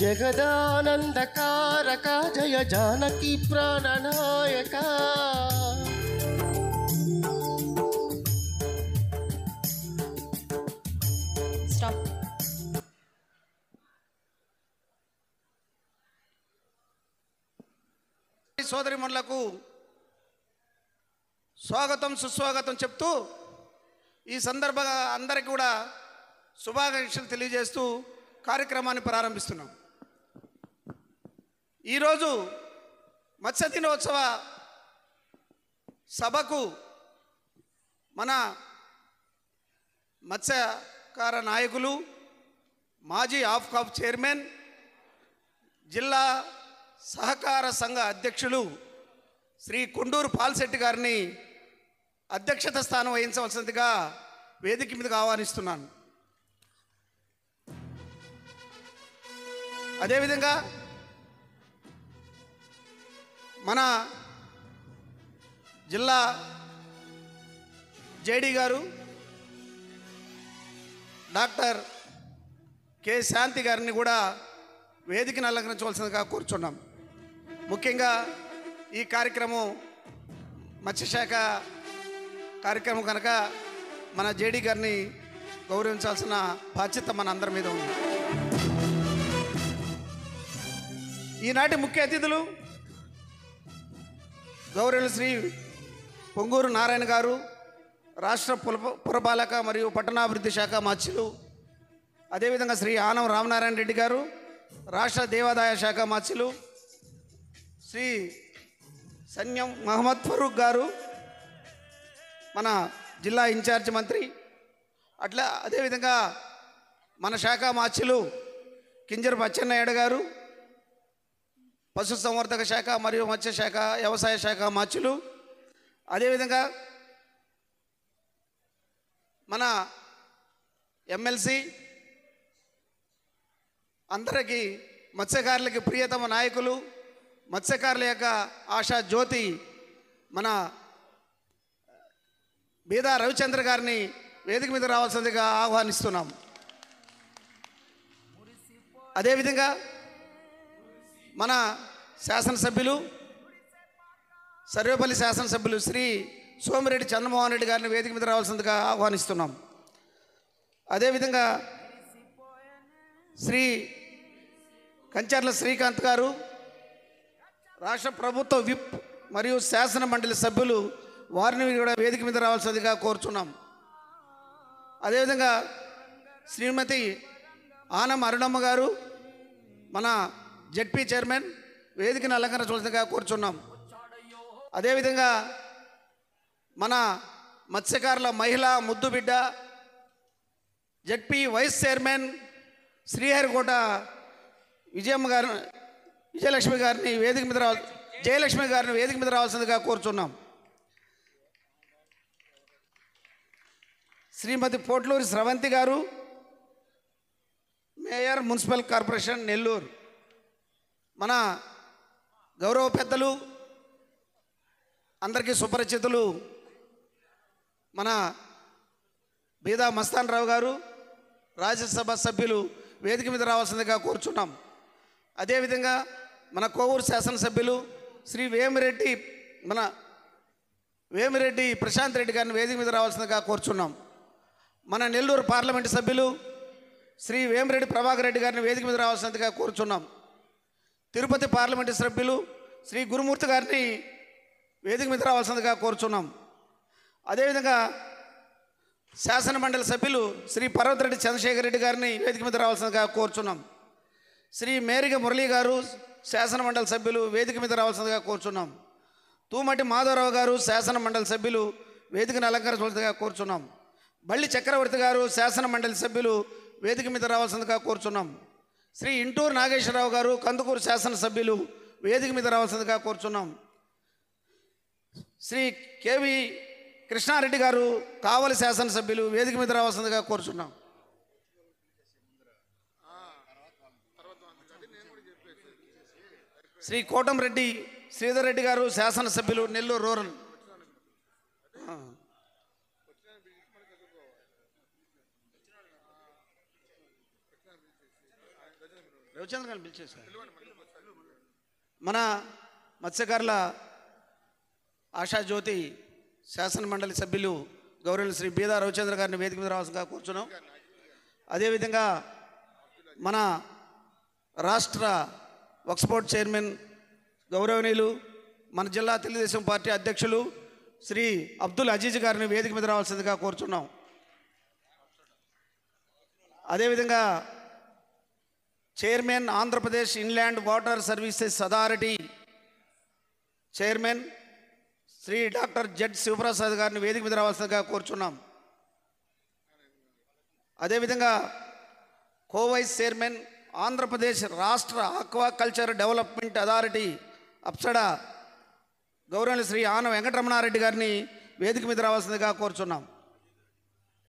జగదానందకారక జయ జానకి ప్రాణనాయక. సోదరిమణులకు స్వాగతం సుస్వాగతం చెప్తూ ఈ సందర్భంగా అందరికీ కూడా శుభాకాంక్షలు తెలియజేస్తూ కార్యక్రమాన్ని ప్రారంభిస్తున్నాం. ఈరోజు మత్స్య దినోత్సవ సభకు మన మత్స్యకార నాయకులు, మాజీ ఆఫ్కాఫ్ చైర్మన్, జిల్లా సహకార సంఘ అధ్యక్షులు శ్రీ కొండూరు పాల్శెట్టి గారిని అధ్యక్షత స్థానం వహించవలసిందిగా వేదిక మీదకు ఆహ్వానిస్తున్నాను. అదేవిధంగా మన జిల్లా జేడీ గారు డాక్టర్ కె శాంతి గారిని కూడా వేదికను అలంకరించవలసిందిగా కోరుచున్నాం. ముఖ్యంగా ఈ కార్యక్రమం మత్స్యశాఖ కార్యక్రమం కనుక మన జేడీ గారిని గౌరవించాల్సిన బాధ్యత మన అందరి మీద ఉంది. ఈనాటి ముఖ్య అతిథులు గౌరవులు శ్రీ పొంగూరు నారాయణ గారు, రాష్ట్ర పురపాలక మరియు పట్టణాభివృద్ధి శాఖ మార్చులు. అదేవిధంగా శ్రీ ఆనం రామనారాయణ రెడ్డి గారు, రాష్ట్ర దేవాదాయ శాఖ మార్చులు. శ్రీ సన్యం మహమ్మద్ ఫరూక్ గారు, మన జిల్లా ఇన్ఛార్జ్ మంత్రి. అదేవిధంగా మన శాఖ మార్చులు కింజరపు అచ్చెన్నాయుడు గారు, పశుసంవర్ధక శాఖ మరియు మత్స్యశాఖ వ్యవసాయ శాఖ మార్చులు. అదేవిధంగా మన ఎమ్మెల్సీ అందరికీ మత్స్యకారులకి ప్రియతమ నాయకులు, మత్స్యకారుల యొక్క ఆశా జ్యోతి మన బీదా రవిచంద్ర గారిని వేదిక మీద రావాల్సిందిగా ఆహ్వానిస్తున్నాం. అదేవిధంగా మన శాసనసభ్యులు, సర్వేపల్లి శాసనసభ్యులు శ్రీ సోమిరెడ్డి చంద్రమోహన్ రెడ్డి గారిని వేదిక మీద రావాల్సిందిగా ఆహ్వానిస్తున్నాం. అదేవిధంగా శ్రీ కంచర్ల శ్రీకాంత్ గారు, రాష్ట్ర ప్రభుత్వ విప్ మరియు శాసన మండలి సభ్యులు, వారిని కూడా వేదిక మీద రావాల్సిందిగా కోరుచున్నాం. అదేవిధంగా శ్రీమతి ఆనం అరుణమ్మ గారు, మన జెడ్పీ చైర్మన్, వేదికను అలంకరించవలసిందిగా కోరుచున్నాం. అదేవిధంగా మన మత్స్యకారుల మహిళా ముద్దుబిడ్డ, ZP vice chairman Sriharikota Vijayalakshmi గారిని వేదిక మీద జయలక్ష్మి గారిని వేదిక మీద రావాల్సిందిగా కోరుచున్నాం. శ్రీమతి పోట్లూరి స్రవంతి గారు, మేయర్ మున్సిపల్ కార్పొరేషన్ నెల్లూరు. మన గౌరవ పెద్దలు, అందరికీ సుపరిచితులు మన బీదా మస్తాన్ రావు గారు, రాజ్యసభ సభ్యులు వేదిక మీద రావాల్సిందిగా కోరుచున్నాం. అదేవిధంగా మన కోవూరు శాసనసభ్యులు శ్రీ వేమిరెడ్డి ప్రశాంత్ రెడ్డి గారిని వేదిక మీద రావాల్సిందిగా కోరుచున్నాం. మన నెల్లూరు పార్లమెంటు సభ్యులు శ్రీ వేమిరెడ్డి ప్రభాకర్ రెడ్డి గారిని వేదిక మీద రావాల్సిందిగా కోరుచున్నాం. తిరుపతి పార్లమెంటు సభ్యులు శ్రీ గురుమూర్తి గారిని వేదిక మీద రావాల్సిందిగా కోరుచున్నాం. అదేవిధంగా శాసన మండలి సభ్యులు శ్రీ పర్వతిరెడ్డి చంద్రశేఖర్ రెడ్డి గారిని వేదిక మీద రావాల్సిందిగా కోరుచున్నాం. శ్రీ మేరిగ మురళీ గారు, శాసన మండలి సభ్యులు, వేదిక మీద రావాల్సిందిగా కోరుచున్నాం. తూమటి మాధవరావు గారు, శాసన మండలి సభ్యులు, వేదికను అలంకరించవలసిందిగా కోరుచున్నాం. బళ్ళి చక్రవర్తి గారు, శాసన మండలి సభ్యులు, వేదిక మీద రావాల్సిందిగా కోరుచున్నాం. శ్రీ ఇంటూరు నాగేశ్వరరావు గారు, కందుకూరు శాసనసభ్యులు, వేదిక మీద రావాల్సిందిగా కోరుచున్నాం. శ్రీ కేవి కృష్ణారెడ్డి గారు, కావలి శాసనసభ్యులు, వేదిక మీద రావాల్సిందిగా కోరుచున్నాం. శ్రీ కోటంరెడ్డి శ్రీధర్ రెడ్డి గారు, శాసనసభ్యులు, నెల్లూరు రూరల్. రవిచంద్ర గారిని పిలిచేసారు. మన మత్స్యకారుల ఆశాజ్యోతి శాసన మండలి సభ్యులు గౌరవులు శ్రీ బీదా రవిచంద్ర గారిని వేదిక మీద రావాల్సిందిగా కూర్చున్నాం. అదేవిధంగా మన రాష్ట్ర వక్స్పోర్ట్ చైర్మన్ గౌరవనీయులు మన జిల్లా తెలుగుదేశం పార్టీ అధ్యక్షులు శ్రీ అబ్దుల్ అజీజ్ గారిని వేదిక మీద రావాల్సిందిగా కోరుచున్నాం. అదేవిధంగా chairman Andhra Pradesh inland water services authority chairman Shri doctor Z Sivaprasad గారిని వేదిక మీద రావాల్సిందిగా కోరుచున్నాం. అదేవిధంగా కోవైస్ చైర్మన్ ఆంధ్రప్రదేశ్ రాష్ట్ర ఆక్వాకల్చర్ డెవలప్మెంట్ అథారిటీ అప్సడా గౌరవనీయులు శ్రీ ఆన వెంకటరమణారెడ్డి గారిని వేదిక మీద రావాల్సిందిగా కోరుచున్నాం.